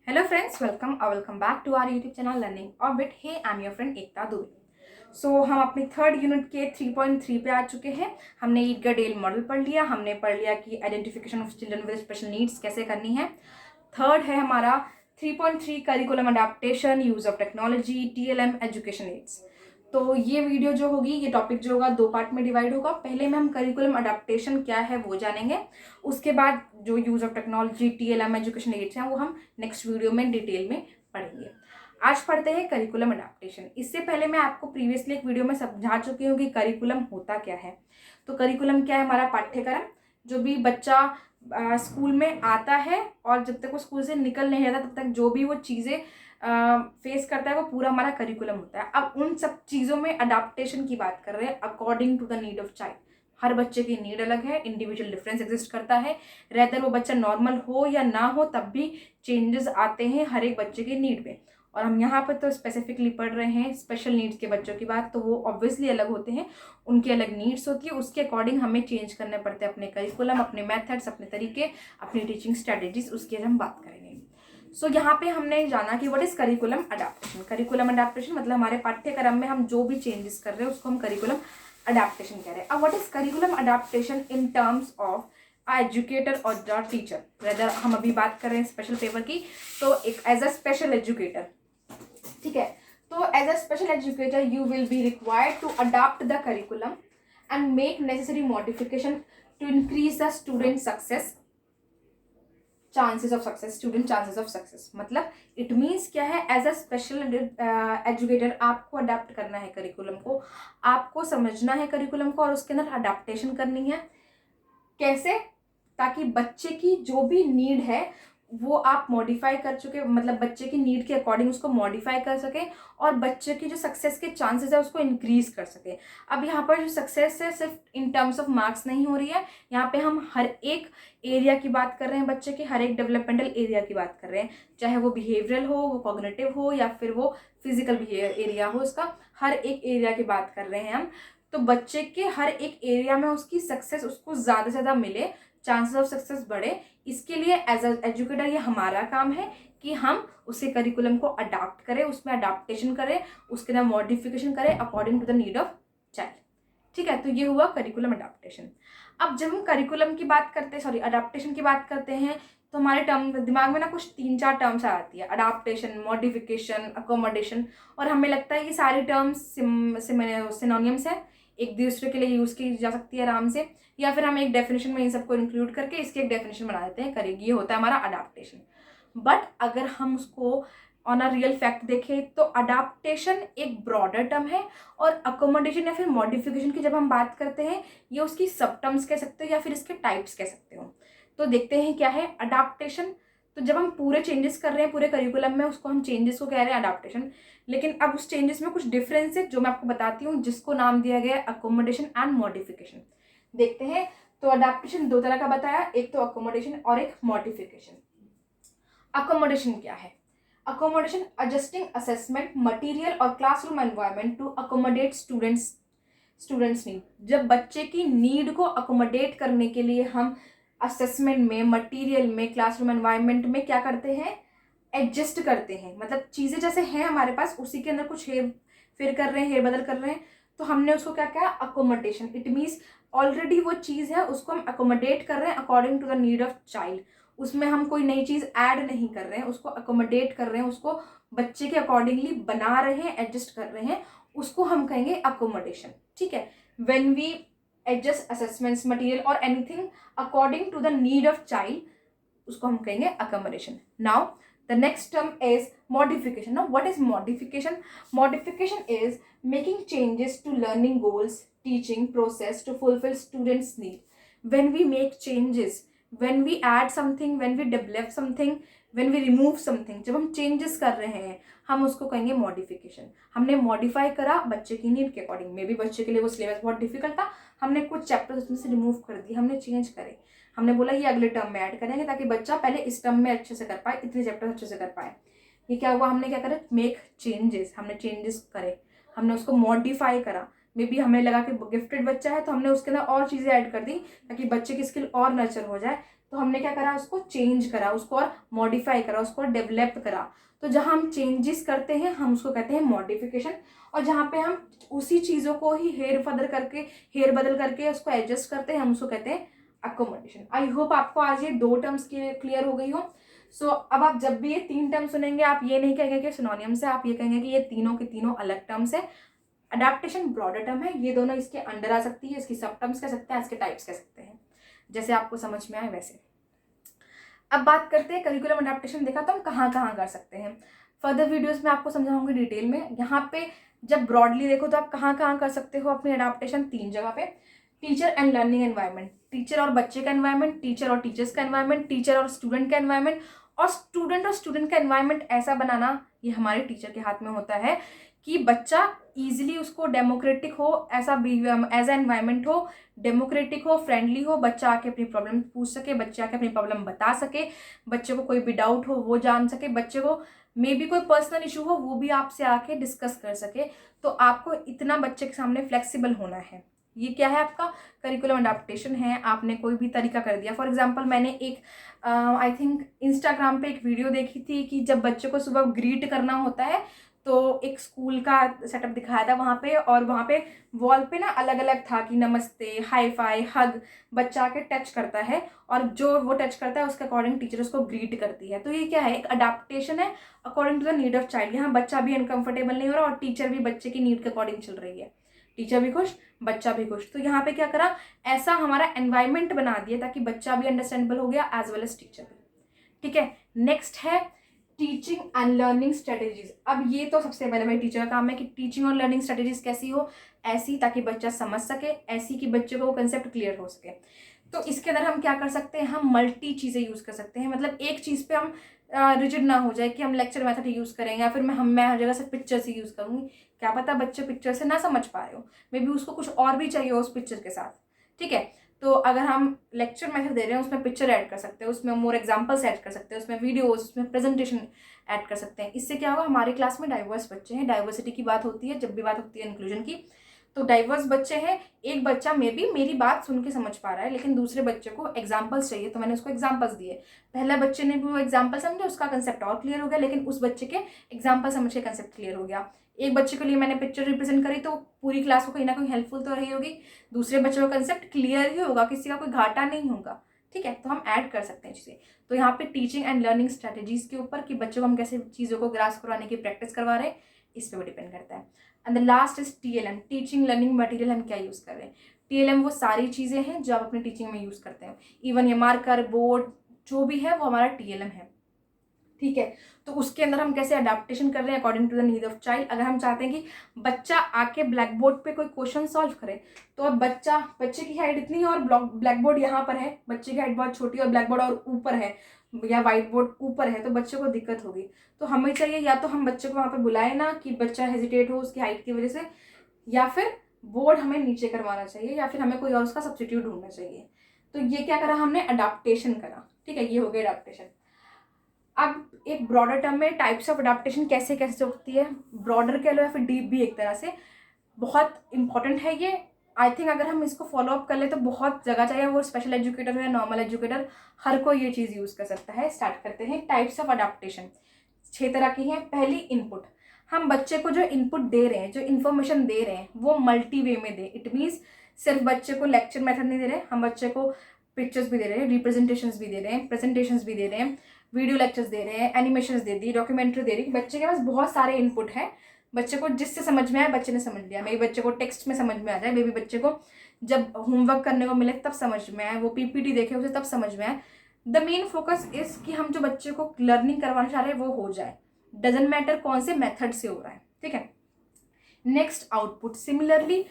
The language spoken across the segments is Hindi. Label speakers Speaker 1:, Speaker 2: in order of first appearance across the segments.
Speaker 1: Hello friends, welcome back to our YouTube channel Learning Orbit. Hey, I'm your friend एकता दुबे. हम अपने थर्ड यूनिट के 3.3 पे आ चुके हैं. हमने ईडगर डेल मॉडल पढ़ लिया. हमने पढ़ लिया कि identification of children with special needs कैसे करनी है. थर्ड है हमारा 3.3 curriculum adaptation, use of technology, TLM education aids. तो ये वीडियो जो होगी, ये टॉपिक जो होगा दो पार्ट में डिवाइड होगा. पहले में हम करिकुलम अडेप्टेशन क्या है वो जानेंगे. उसके बाद जो use of technology, TLM education aids हैं वो हम नेक्स्ट वीडियो में डिटेल में पढ़ेंगे. आज पढ़ते हैं करिकुलम अडेप्टेशन. इससे पहले मैं आपको प्रीवियसली एक वीडियो में समझा चुकी हूँ कि करिकुलम होता क्या है. तो करिकुलम क्या है? हमारा पाठ्यक्रम. जो भी बच्चा स्कूल में आता है और जब तक वो स्कूल से निकल नहीं जाता तब तक जो भी वो चीज़ें फेस करता है वो पूरा हमारा करिकुलम होता है. अब उन सब चीज़ों में अडाप्टेशन की बात कर रहे हैं according to the need of child. हर बच्चे की नीड अलग है, इंडिविजुअल डिफरेंस एग्जिस्ट करता है. रेदर वो बच्चा नॉर्मल हो या ना हो तब भी चेंजेस आते हैं हर एक बच्चे की नीड में. और हम यहाँ पर तो स्पेसिफिकली पढ़ रहे हैं स्पेशल नीड्स के बच्चों की बात. तो वो ऑब्वियसली अलग होते हैं, उनकी अलग नीड्स होती है. उसके अकॉर्डिंग हमें चेंज करने पड़ते हैं अपने करिकुलम, अपने मेथड्स, अपने तरीके, अपनी टीचिंग स्ट्रेटेजीज. उसकी हम बात करेंगे. यहाँ पे हमने जाना कि what is curriculum adaptation. Curriculum adaptation मतलब हमारे पाठ्यक्रम में हम जो भी चेंजेस कर रहे हैं उसको हम करिकुलम अडेप्टेशन कह रहे हैं. अब what is curriculum adaptation in terms of educator और द टीचर. वेदर हम अभी बात कर रहे हैं स्पेशल पेपर की, तो एक एज अ स्पेशल एजुकेटर, ठीक है. तो as a special educator you will be required to adopt the curriculum and make necessary modification to increase the student success chances of success. Student chances of success मतलब इट मीन्स क्या है? एज अ स्पेशल एजुकेटर आपको अडेप्ट करना है करिकुलम को, आपको समझना है करिकुलम को और उसके अंदर अडेप्टेशन करनी है. कैसे? ताकि बच्चे की जो भी नीड है वो आप मॉडिफाई कर चुके, मतलब बच्चे की नीड के अकॉर्डिंग उसको मॉडिफाई कर सके और बच्चे की जो सक्सेस के चांसेस है उसको इंक्रीज कर सके. अब यहाँ पर जो सक्सेस है सिर्फ इन टर्म्स ऑफ मार्क्स नहीं हो रही है. यहाँ पे हम हर एक एरिया की बात कर रहे हैं, बच्चे के हर एक डेवलपमेंटल एरिया की बात कर रहे हैं. चाहे वो बिहेवियरल हो, वो कॉग्निटिव हो या फिर वो फिजिकल एरिया हो, उसका हर एक एरिया की बात कर रहे हैं हम. तो बच्चे के हर एक एरिया में उसकी सक्सेस उसको ज़्यादा से ज़्यादा मिले, चांसेस ऑफ सक्सेस बढ़े. इसके लिए एज अ एजुकेटर ये हमारा काम है कि हम उसे करिकुलम को अडाप्ट करें, उसमें अडाप्टेशन करें, उसके अंदर मॉडिफिकेशन करें according to the need of child. ठीक है, तो ये हुआ करिकुलम अडाप्टेशन. अब जब हम करिकुलम की बात करते हैं, सॉरी अडाप्टेशन की बात करते हैं, तो हमारे टर्म दिमाग में ना कुछ 3-4 टर्म्स आ जाती है. Adaptation, modification, accommodation. और हमें लगता है कि सारे टर्म्स सिनोनिम्स है, एक दूसरे के लिए यूज़ की जा सकती है आराम से, या फिर हम एक डेफिनेशन में इन सबको इंक्लूड करके इसकी एक डेफिनेशन बना देते हैं. करेगी, ये होता है हमारा अडाप्टेशन. बट अगर हम उसको ऑन अ रियल फैक्ट देखें तो अडाप्टेशन एक ब्रॉडर टर्म है और अकोमोडेशन या फिर मॉडिफिकेशन की जब हम बात करते हैं ये उसकी सब टर्म्स कह सकते हो या फिर इसके टाइप्स कह सकते हो. तो देखते हैं क्या है अडाप्टेशन. तो जब हम पूरे चेंजेस कर रहे हैं पूरे करिकुलम में, उसको हम चेंजेस को कह रहे हैं अडाप्टेशन. लेकिन अब उस चेंजेस में कुछ डिफरेंस है जो मैं आपको बताती हूँ, जिसको नाम दिया गया है अकोमोडेशन एंड मॉडिफिकेशन. देखते हैं. तो अडाप्टेशन दो तरह का बताया, एक तो अकोमोडेशन और एक मॉडिफिकेशन. अकोमोडेशन क्या है? अकोमोडेशन एडजस्टिंग असेसमेंट मटेरियल और classroom environment to accommodate students need. जब बच्चे की नीड को अकोमोडेट करने के लिए हम असेसमेंट में, मटेरियल में, क्लासरूम एनवायरनमेंट में क्या करते हैं? एडजस्ट करते हैं. मतलब चीज़ें जैसे हैं हमारे पास उसी के अंदर कुछ हेर फेर कर रहे हैं, हेर बदल कर रहे हैं, तो हमने उसको क्या किया? अकोमोडेशन. इट मीन्स ऑलरेडी वो चीज़ है उसको हम अकोमोडेट कर रहे हैं according to the need of child. उसमें हम कोई नई चीज़ ऐड नहीं कर रहे हैं, उसको अकोमोडेट कर रहे हैं, उसको बच्चे के अकॉर्डिंगली बना रहे हैं, एडजस्ट कर रहे हैं, उसको हम कहेंगे अकोमोडेशन. ठीक है. When we adjust assessments, material और anything according to the need of child, उसको हम कहेंगे accommodation. Now the next term is modification. Now what is modification? Modification is making changes to learning goals, teaching process to fulfill students need. When we make changes, when we add something, when we develop something, when we remove something, जब हम changes कर रहे हैं हम उसको कहेंगे modification. हमने modify करा बच्चे की नीड के अकॉर्डिंग. मे बी बच्चे के लिए वो सिलेबस बहुत डिफिकल्ट था, हमने कुछ चैप्टर्स उसमें से रिमूव कर दिए, हमने चेंज करे. हमने बोला ये अगले टर्म में ऐड करेंगे ताकि बच्चा पहले इस टर्म में अच्छे से कर पाए, इतने चैप्टर अच्छे से कर पाए. ये क्या हुआ? हमने क्या करा? Make changes. हमने चेंजेस करे, हमने उसको मॉडिफाई करा. मे बी हमें लगा कि गिफ्टेड बच्चा है तो हमने उसके अंदर और चीज़ें ऐड कर दी ताकि बच्चे की स्किल और नर्चर हो जाए. तो हमने क्या करा, उसको चेंज करा, उसको और मॉडिफाई करा, उसको डेवलप करा। तो जहाँ हम चेंजेस करते हैं हम उसको कहते हैं मॉडिफिकेशन, और जहाँ पे हम उसी चीज़ों को ही हेर बदल करके उसको एडजस्ट करते हैं हम उसको कहते हैं अकोमोडेशन। आई होप आपको आज ये 2 टर्म्स क्लियर हो गई हो। सो अब आप जब भी ये 3 टर्म सुनेंगे आप ये नहीं कहेंगे कि सिनोनिम्स है, आप ये कहेंगे कि ये तीनों के तीनों अलग टर्म्स है। अडेप्टेशन ब्रॉडर टर्म है, ये दोनों इसके अंडर आ सकती है, इसकी सब टर्म्स कह सकते हैं, इसके टाइप्स कह सकते हैं, जैसे आपको समझ में आए वैसे। अब बात करते हैं करिकुलम अडेप्टेशन, देखा तो हम कहाँ कहाँ कर सकते हैं। फर्दर वीडियोस में आपको समझाऊंगी डिटेल में। यहाँ पे जब ब्रॉडली देखो तो आप कहाँ कहाँ कर सकते हो अपनी अडेप्टेशन, 3 जगह पे। Teacher and learning environment, teacher और बच्चे का एनवायरनमेंट, टीचर और टीचर्स का एनवायरनमेंट, टीचर और स्टूडेंट का एनवायरनमेंट, और स्टूडेंट का एनवायरनमेंट ऐसा बनाना ये हमारे टीचर के हाथ में होता है कि बच्चा इजीली उसको डेमोक्रेटिक हो, ऐसा एज ए एनवायरनमेंट हो, डेमोक्रेटिक हो, फ्रेंडली हो, बच्चा आके अपनी प्रॉब्लम पूछ सके, बच्चे आके अपनी प्रॉब्लम बता सके, बच्चे को कोई भी डाउट हो वो जान सके, बच्चे को मे बी कोई पर्सनल इशू हो वो भी आपसे आके डिस्कस कर सके। तो आपको इतना बच्चे के सामने फ्लेक्सिबल होना है। ये क्या है, आपका करिकुलम अडेप्टेशन है। आपने कोई भी तरीका कर दिया, फॉर एग्जांपल मैंने एक आई थिंक इंस्टाग्राम पे एक वीडियो देखी थी कि जब बच्चे को सुबह ग्रीट करना होता है तो एक स्कूल का सेटअप दिखाया था वहाँ पे, और वहाँ पे वॉल पे ना अलग अलग था कि नमस्ते, हाई फाई, हग, बच्चा आके टच करता है और जो वो टच करता है उसके अकॉर्डिंग टीचर उसको ग्रीट करती है। तो ये क्या है, एक अडेप्टेशन है according to the need of child. यहाँ बच्चा भी अनकंफर्टेबल नहीं हो रहा और टीचर भी बच्चे की नीड के अकॉर्डिंग चल रही है, टीचर भी खुश, बच्चा भी खुश। तो यहाँ पे क्या करा, ऐसा हमारा एनवायरनमेंट बना दिया ताकि बच्चा भी अंडरस्टैंडेबल हो गया एज वेल एज टीचर भी। ठीक है, नेक्स्ट है टीचिंग एंड लर्निंग स्ट्रेटेजीज। अब ये तो सबसे पहले भाई टीचर का काम है कि टीचिंग और लर्निंग स्ट्रेटेजीज कैसी हो, ऐसी ताकि बच्चा समझ सके, ऐसी कि बच्चे को वो कंसेप्ट क्लियर हो सके। तो इसके अंदर हम क्या कर सकते हैं, हम मल्टी चीज़ें यूज़ कर सकते हैं। मतलब एक चीज़ पे हम रिजिड ना हो जाए कि हम लेक्चर मेथड यूज़ करेंगे या फिर मैं हर जगह से पिक्चर्स ही यूज़ करूँगी। क्या पता बच्चे पिक्चर से ना समझ पा रहे हो, मे बी उसको कुछ और भी चाहिए उस पिक्चर के साथ। ठीक है, तो अगर हम लेक्चर मेथड दे रहे हैं उसमें पिक्चर ऐड कर सकते हैं, उसमें मोर एग्जांपल्स ऐड कर सकते हैं, उसमें वीडियोस, उसमें प्रेजेंटेशन ऐड कर सकते हैं। इससे क्या होगा, हमारी क्लास में डाइवर्स बच्चे हैं, डाइवर्सिटी की बात होती है जब भी बात होती है इंक्लूजन की। तो डाइवर्स बच्चे हैं, एक बच्चा मे बी मेरी बात सुन के समझ पा रहा है लेकिन दूसरे बच्चे को एग्जाम्पल्स चाहिए, तो मैंने उसको एग्जाम्पल्स दिए। पहले बच्चे ने भी वो एग्जाम्पल समझे, उसका कंसेप्ट और क्लियर हो गया, लेकिन उस बच्चे के एग्जाम्पल समझ के कंसेप्ट क्लियर हो गया। एक बच्चे के लिए मैंने पिक्चर रिप्रेजेंट करी तो पूरी क्लास को कहीं ना कहीं हेल्पफुल तो रही होगी, दूसरे बच्चे को कंसेप्ट क्लियर ही होगा, किसी का कोई घाटा नहीं होगा। ठीक है, तो हम ऐड कर सकते हैं चीज़ें। तो यहाँ पे टीचिंग एंड लर्निंग स्ट्रेटेजीज के ऊपर कि बच्चों को हम कैसे चीज़ों को ग्रास्प करवाने की प्रैक्टिस करवा रहे हैं, इस पर भी डिपेंड करता है। And the last is TLM, teaching learning material. हम क्या यूज़ कर रहे हैं, TLM वो सारी चीज़ें हैं जो आप अपनी टीचिंग में यूज़ करते हैं। इवन ये मार्कर, बोर्ड, जो भी है वो हमारा TLM है। ठीक है, तो उसके अंदर हम कैसे अडेप्टेशन कर रहे हैं according to the need of child. अगर हम चाहते हैं कि बच्चा आके ब्लैक बोर्ड पे कोई क्वेश्चन सॉल्व करे, तो अब बच्चे की हाइट इतनी है और ब्लैक बोर्ड यहाँ पर है, बच्चे की हाइट बहुत छोटी और ब्लैक बोर्ड और ऊपर है या व्हाइट बोर्ड ऊपर है, तो बच्चे को दिक्कत होगी। तो हमें चाहिए या तो हम बच्चे को वहाँ पे बुलाए ना कि बच्चा हेजिटेट हो उसकी हाइट की वजह से, या फिर बोर्ड हमें नीचे करवाना चाहिए, या फिर हमें कोई और उसका सब्सटीट्यूट ढूंढना चाहिए। तो ये क्या करा हमने, अडेप्टेशन करा। ठीक है, ये हो गया अडेप्टेशन। अब एक ब्रॉडर टर्म में टाइप्स ऑफ अडेप्टेशन कैसे कैसे होती है, ब्रॉडर कह लो या फिर डीप भी एक तरह से, बहुत इंपॉर्टेंट है ये। आई थिंक अगर हम इसको फॉलो अप कर ले तो बहुत जगह, चाहे वो स्पेशल एजुकेटर हो या नॉर्मल एजुकेटर, हर कोई ये चीज़ यूज़ कर सकता है। स्टार्ट करते हैं। टाइप्स ऑफ अडेप्टेशन 6 तरह की हैं। पहली, इनपुट। हम बच्चे को जो इनपुट दे रहे हैं, जो इन्फॉर्मेशन दे रहे हैं, वो मल्टी वे में दे। इट मीन्स सिर्फ बच्चे को लेक्चर मेथड नहीं दे रहे, हम बच्चे को पिक्चर्स भी दे रहे हैं, रिप्रेजेंटेशंस भी दे रहे हैं, प्रेजेंटेशंस भी दे रहे हैं, वीडियो लेक्चर्स दे रहे हैं, एनिमेशंस दे दी, डॉक्यूमेंट्री दे रही। बच्चे के पास बहुत सारे इनपुट हैं। बच्चे को जिससे समझ में आए बच्चे ने समझ लिया, मे बी बच्चे को टेक्स्ट में समझ में आ जाए, मे बी बच्चे को जब होमवर्क करने को मिले तब समझ में आए, वो PPT देखे उसे तब समझ में आए। द मेन फोकस इज कि हम जो बच्चे को लर्निंग करवाना चाह रहे हैं वो हो जाए, डजेंट मैटर कौन से मेथड से हो रहा है। ठीक है, नेक्स्ट, आउटपुट। सिमिलरली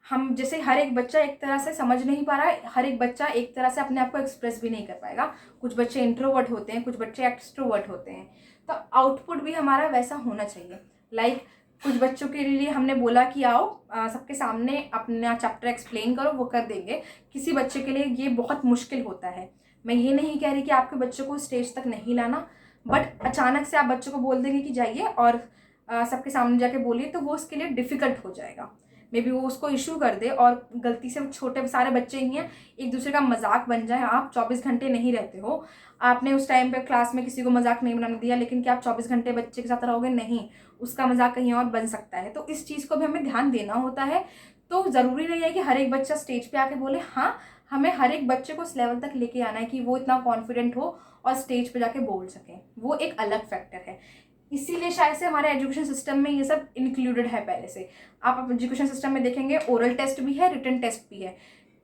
Speaker 1: हम जैसे हर एक बच्चा एक तरह से समझ नहीं पा रहा है, हर एक बच्चा एक तरह से अपने आप को एक्सप्रेस भी नहीं कर पाएगा। कुछ बच्चे इंट्रोवर्ट होते हैं, कुछ बच्चे एक्सट्रोवर्ट होते हैं, तो आउटपुट भी हमारा वैसा होना चाहिए। लाइक कुछ बच्चों के लिए हमने बोला कि आओ सबके सामने अपना चैप्टर एक्सप्लेन करो, वो कर देंगे। किसी बच्चे के लिए ये बहुत मुश्किल होता है। मैं ये नहीं कह रही कि आपके बच्चों को स्टेज तक नहीं लाना, बट अचानक से आप बच्चों को बोल देंगे कि जाइए और सबके सामने जाके बोलिए, तो वो उसके लिए डिफ़िकल्ट हो जाएगा। मे बी वो उसको इशू कर दे और गलती से छोटे सारे बच्चे ही हैं, एक दूसरे का मजाक बन जाए। आप 24 घंटे नहीं रहते हो, आपने उस टाइम पे क्लास में किसी को मजाक नहीं बनाने दिया, लेकिन क्या आप 24 घंटे बच्चे के साथ रहोगे? नहीं, उसका मजाक कहीं और बन सकता है। तो इस चीज़ को भी हमें ध्यान देना होता है। तो ज़रूरी नहीं है कि हर एक बच्चा स्टेज पे आके बोले, हाँ हमें हर एक बच्चे को उस लेवल तक लेके आना है कि वो इतना कॉन्फिडेंट हो और स्टेज पे जाके बोल सके, वो एक अलग फैक्टर है। इसीलिए शायद से हमारे एजुकेशन सिस्टम में ये सब इंक्लूडेड है पहले से। आप एजुकेशन सिस्टम में देखेंगे ओरल टेस्ट भी है, रिटन टेस्ट भी है।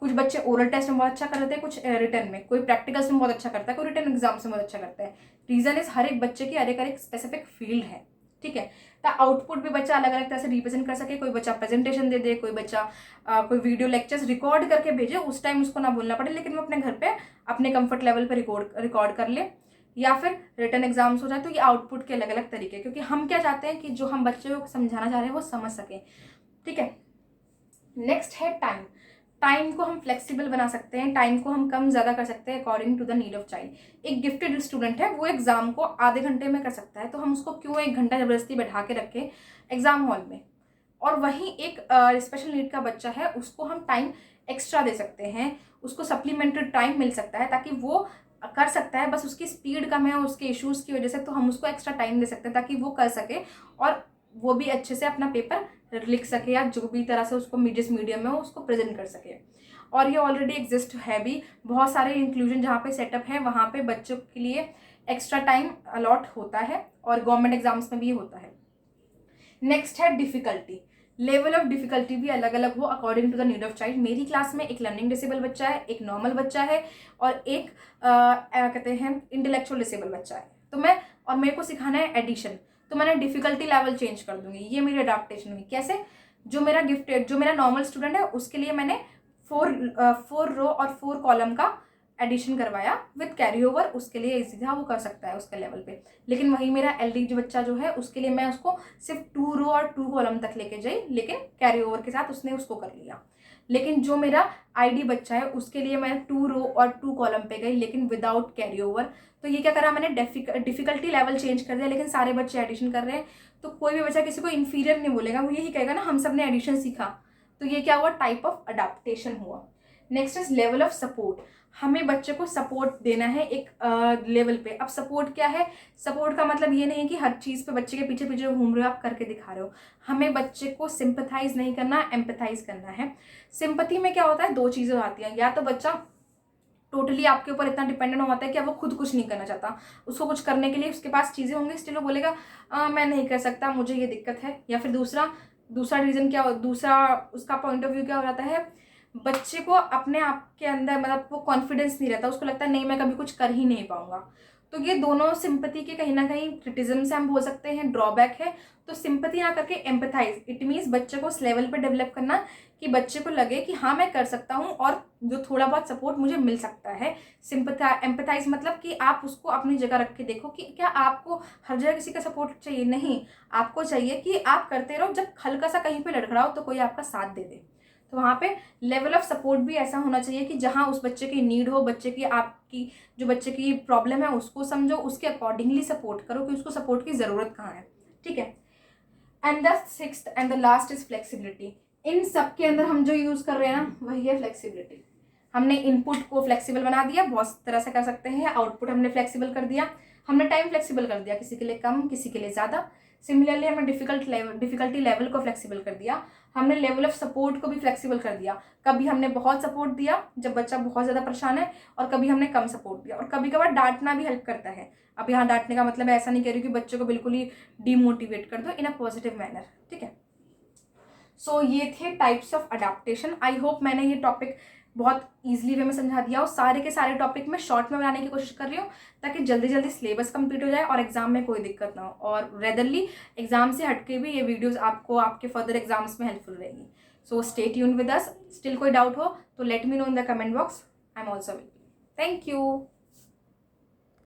Speaker 1: कुछ बच्चे ओरल टेस्ट में बहुत अच्छा कर लेते हैं, कुछ रिटन में, कोई प्रैक्टिकल्स में बहुत अच्छा करता है, कोई रिटन एग्जाम्स में बहुत अच्छा करता है। रीजन इज हर एक बच्चे की हर एक स्पेसिफिक फील्ड है, ठीक है। तो आउटपुट भी बच्चा अलग अलग तरह से रिप्रेजेंट कर सके। कोई बच्चा प्रेजेंटेशन दे दे, कोई बच्चा कोई वीडियो लेक्चर्स रिकॉर्ड करके भेजे, उस टाइम उसको ना बोलना पड़े, लेकिन वो अपने घर पे अपने कंफर्ट लेवल पे रिकॉर्ड कर ले, या फिर रिटन एग्जाम्स हो जाए। तो ये आउटपुट के अलग अलग तरीके, क्योंकि हम क्या चाहते हैं कि जो हम बच्चे को समझाना चाह रहे हैं वो समझ सकें, ठीक है। नेक्स्ट है टाइम। टाइम को हम फ्लेक्सिबल बना सकते हैं, टाइम को हम कम ज़्यादा कर सकते हैं according to the need of child. एक गिफ्टेड स्टूडेंट है, वो एग्जाम को आधे घंटे में कर सकता है, तो हम उसको क्यों 1 घंटा जबरदस्ती बैठा के रखें एग्जाम हॉल में। और वहीं एक स्पेशल नीड का बच्चा है, उसको हम टाइम एक्स्ट्रा दे सकते हैं, उसको सप्लीमेंट्री टाइम मिल सकता है ताकि वो कर सकता है, बस उसकी स्पीड कम है उसके इश्यूज़ की वजह से, तो हम उसको एक्स्ट्रा टाइम दे सकते हैं ताकि वो कर सके और वो भी अच्छे से अपना पेपर लिख सके, या जो भी तरह से उसको जिस मीडियम में हो उसको प्रेजेंट कर सके। और ये ऑलरेडी एग्जिस्ट है भी, बहुत सारे इंक्लूजन जहाँ पे सेटअप है वहाँ पे बच्चों के लिए एक्स्ट्रा टाइम अलॉट होता है, और गवर्नमेंट एग्जाम्स में भी होता है। नेक्स्ट है डिफिकल्टी। लेवल ऑफ डिफिकल्टी भी अलग अलग हो according to the need of child. मेरी क्लास में एक लर्निंग डिसेबल बच्चा है, एक नॉर्मल बच्चा है, और एक कहते हैं इंटेलेक्चुअल डिसेबल बच्चा है। तो मेरे को सिखाना है एडिशन, तो मैंने डिफिकल्टी लेवल चेंज कर दूंगी। ये मेरी अडाप्टेशन हुई। कैसे? जो मेरा नॉर्मल स्टूडेंट है उसके लिए मैंने 4 रो और 4 कॉलम का एडिशन करवाया विद कैरी ओवर, उसके लिए इजी था, वो कर सकता है उसके लेवल पे। लेकिन वही मेरा एलडी जो बच्चा जो है उसके लिए मैं उसको सिर्फ 2 रो और 2 कॉलम तक लेके जाई, लेकिन कैरी ओवर के साथ उसने उसको कर लिया। लेकिन जो मेरा आईडी बच्चा है उसके लिए मैं 2 रो और 2 कॉलम पे गई, लेकिन विदाउट कैरी ओवर। तो ये क्या करा मैंने, डिफिकल्टी लेवल चेंज कर दिया, लेकिन सारे बच्चे एडिशन कर रहे हैं, तो कोई भी बच्चा किसी को इन्फीरियर नहीं बोलेगा, वो यही कहेगा ना हम सब ने एडिशन सीखा। तो ये क्या हुआ, टाइप ऑफ अडाप्टेशन हुआ। Next is level of support. हमें बच्चे को सपोर्ट देना है एक लेवल पे। अब सपोर्ट क्या है? सपोर्ट का मतलब ये नहीं है कि हर चीज़ पे बच्चे के पीछे पीछे घूम रहे हो आप, करके दिखा रहे हो। हमें बच्चे को सिंपथाइज नहीं करना, एम्पथाइज करना है। सिंपथी में क्या होता है, 2 चीज़ें आती हैं, या तो बच्चा टोटली आपके ऊपर इतना डिपेंडेंट हो जाता है कि अब वो खुद कुछ नहीं करना चाहता, उसको कुछ करने के लिए उसके पास चीज़ें होंगी, स्टिल वो बोलेगा मैं नहीं कर सकता, मुझे ये दिक्कत है। या फिर दूसरा रीज़न क्या, दूसरा उसका पॉइंट ऑफ व्यू क्या हो जाता है, बच्चे को अपने आप के अंदर मतलब वो कॉन्फिडेंस नहीं रहता, उसको लगता है नहीं मैं कभी कुछ कर ही नहीं पाऊंगा। तो ये दोनों सिंपैथी के कहीं ना कहीं क्रिटिज्म से हम बोल सकते हैं ड्रॉबैक है। तो सिंपैथी ना करके एम्पैथाइज, इट मीन्स बच्चे को उस लेवल पर डेवलप करना कि बच्चे को लगे कि हाँ मैं कर सकता हूँ और जो थोड़ा बहुत सपोर्ट मुझे मिल सकता है। एम्पैथाइज मतलब कि आप उसको अपनी जगह रख के देखो कि क्या आपको हर जगह किसी का सपोर्ट चाहिए? नहीं, आपको चाहिए कि आप करते रहो, जब हल्का सा कहीं पे लड़खड़ाओ तो कोई आपका साथ दे दे। तो वहाँ पे लेवल ऑफ सपोर्ट भी ऐसा होना चाहिए कि जहाँ उस बच्चे की नीड हो, बच्चे की आपकी जो बच्चे की प्रॉब्लम है उसको समझो, उसके अकॉर्डिंगली सपोर्ट करो कि उसको सपोर्ट की ज़रूरत कहाँ है, ठीक है। And the 6th and the last is flexibility. इन सब के अंदर हम जो यूज़ कर रहे हैं ना वही है फ्लेक्सिबिलिटी। हमने इनपुट को फ्लेक्सिबल बना दिया, बहुत तरह से कर सकते हैं। आउटपुट हमने फ्लेक्सिबल कर दिया, हमने टाइम फ्लेक्सिबल कर दिया, किसी के लिए कम किसी के लिए ज़्यादा। सिमिलरली हमने डिफिकल्टी लेवल को फ्लेक्सिबल कर दिया, हमने लेवल ऑफ सपोर्ट को भी फ्लेक्सिबल कर दिया। कभी हमने बहुत सपोर्ट दिया जब बच्चा बहुत ज़्यादा परेशान है, और कभी हमने कम सपोर्ट दिया। और कभी कभार डांटना भी हेल्प करता है। अब यहाँ डांटने का मतलब ऐसा नहीं कह रही कि बच्चे को बिल्कुल ही डीमोटिवेट कर दो, इन अ पॉजिटिव मैनर, ठीक है। सो ये थे types of adaptation. I hope मैंने ये टॉपिक बहुत ईजिली वे में समझा दिया और सारे के सारे टॉपिक में शॉर्ट में बनाने की कोशिश कर रही हूँ ताकि जल्दी जल्दी सिलेबस कंप्लीट हो जाए और एग्जाम में कोई दिक्कत ना हो, और रेदरली एग्जाम से हटके भी ये वीडियोस आपको आपके फर्दर एग्जाम्स में हेल्पफुल रहेगी। So stay tuned with us. Still कोई डाउट हो तो let me know in the comment box, I am also with you. Thank you.